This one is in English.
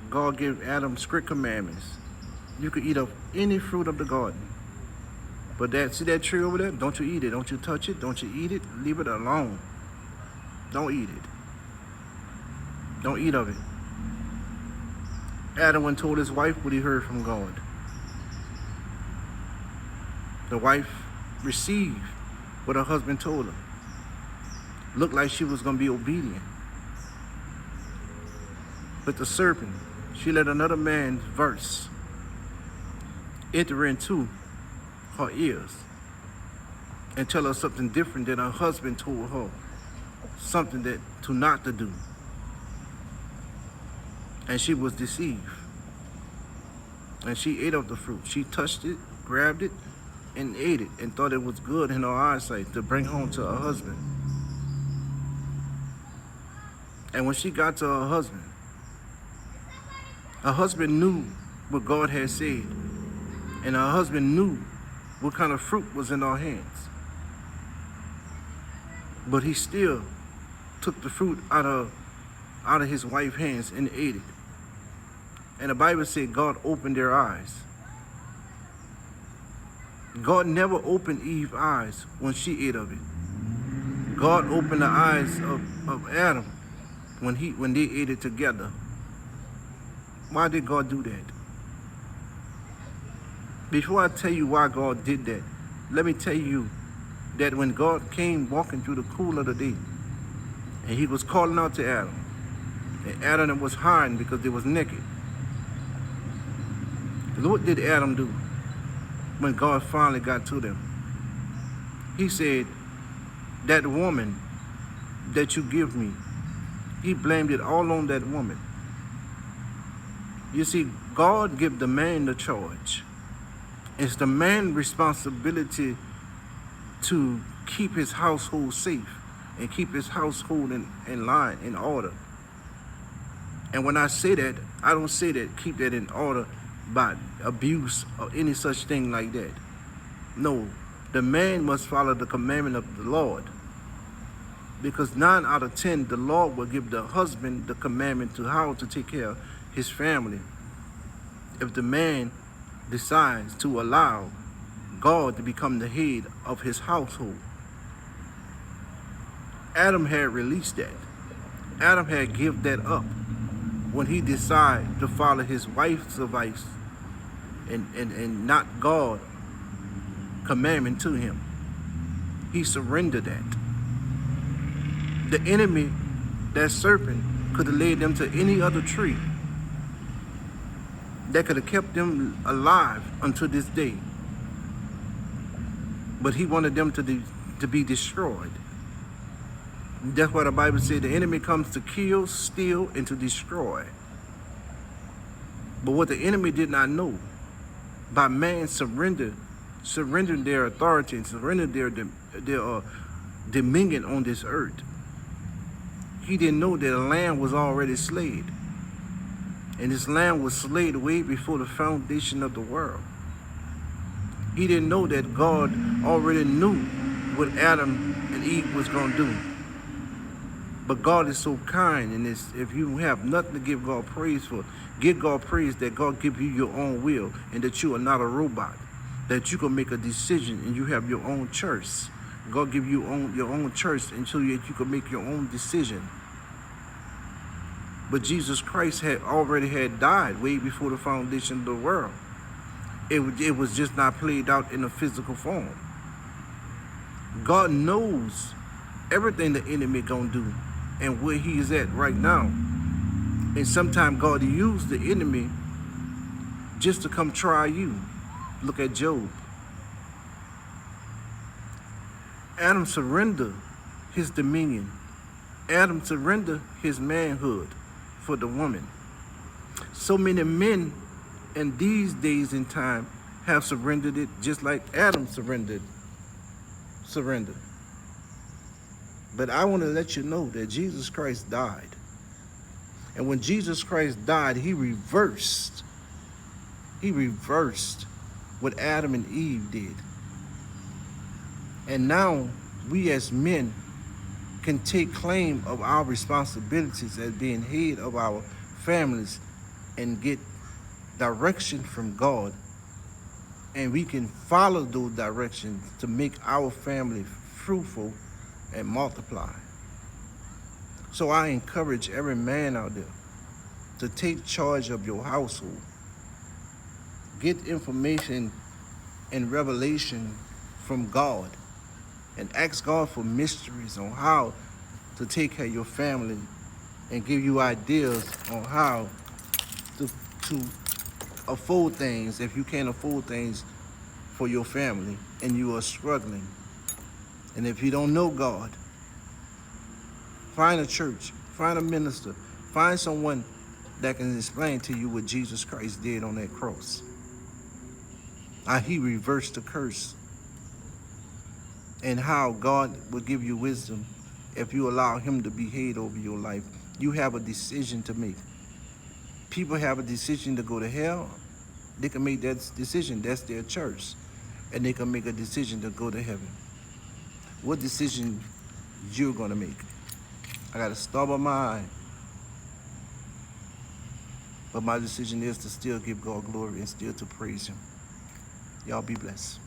God gave Adam strict commandments. You could eat of any fruit of the garden. But see that tree over there? Don't you eat it. Don't you touch it. Don't you eat it. Leave it alone. Don't eat it. Don't eat of it. Adam went and told his wife what he heard from God. The wife received what her husband told her. Looked like she was going to be obedient. But the serpent, she let another man's verse enter into her ears and tell her something different than her husband told her, something that to not to do. And she was deceived. And she ate of the fruit. She touched it, grabbed it, and ate it, and thought it was good in her eyesight to bring home to her husband. And when she got to her husband knew what God had said, and her husband knew what kind of fruit was in her hands. But he still took the fruit out of his wife's hands and ate it. And the Bible said God opened their eyes. God never opened Eve's eyes when she ate of it. God opened the eyes of Adam when they ate it together. Why did God do that? Before I tell you why God did that, let me tell you that when God came walking through the cool of the day, and he was calling out to Adam, and Adam was hiding because they was naked. What did Adam do when God finally got to them? He said, that woman that you give me, he blamed it all on that woman. You see, God gave the man the charge. It's the man's responsibility to keep his household safe and keep his household in line, in order. And when I say that, I don't say that keep that in order by abuse or any such thing like that. No, the man must follow the commandment of the Lord. Because 9 out of 10, the Lord will give the husband the commandment to how to take care of his family. If the man decides to allow God to become the head of his household. Adam had released that. Adam had given that up when he decided to follow his wife's advice and not God's commandment to him. He surrendered that. The enemy, that serpent, could have led them to any other tree that could have kept them alive until this day. But he wanted them to be destroyed. That's why the Bible said the enemy comes to kill, steal, and to destroy. But what the enemy did not know, by man surrendering their authority and surrendering their dominion on this earth, he didn't know that a lamb was already slain. And this lamb was slain way before the foundation of the world. He didn't know that God already knew what Adam and Eve was going to do. But God is so kind, and if you have nothing to give God praise for, give God praise that God give you your own will and that you are not a robot, that you can make a decision and you have your own choice. God give you your own choice until you can make your own decision. But Jesus Christ had already died way before the foundation of the world. It was just not played out in a physical form. God knows everything the enemy gonna do and where he is at right now. And sometimes God used the enemy just to come try you. Look at Job. Adam surrendered his dominion. Adam surrendered his manhood for the woman. So many men in these days and time have surrendered it just like Adam surrendered. But I want to let you know that Jesus Christ died. And when Jesus Christ died, he reversed what Adam and Eve did. And now we as men can take claim of our responsibilities as being head of our families and get direction from God, and we can follow those directions to make our family fruitful and multiply. So I encourage every man out there to take charge of your household. Get information and revelation from God and ask God for mysteries on how to take care of your family and give you ideas on how to afford things if you can't afford things for your family and you are struggling. And if you don't know God, find a church, find a minister, find someone that can explain to you what Jesus Christ did on that cross. How he reversed the curse, and how God will give you wisdom if you allow him to be head over your life. You have a decision to make. People have a decision to go to hell. They can make that decision. That's their choice. And they can make a decision to go to heaven. What decision you're going to make? I got to stubborn mind. But my decision is to still give God glory and still to praise him. Y'all be blessed.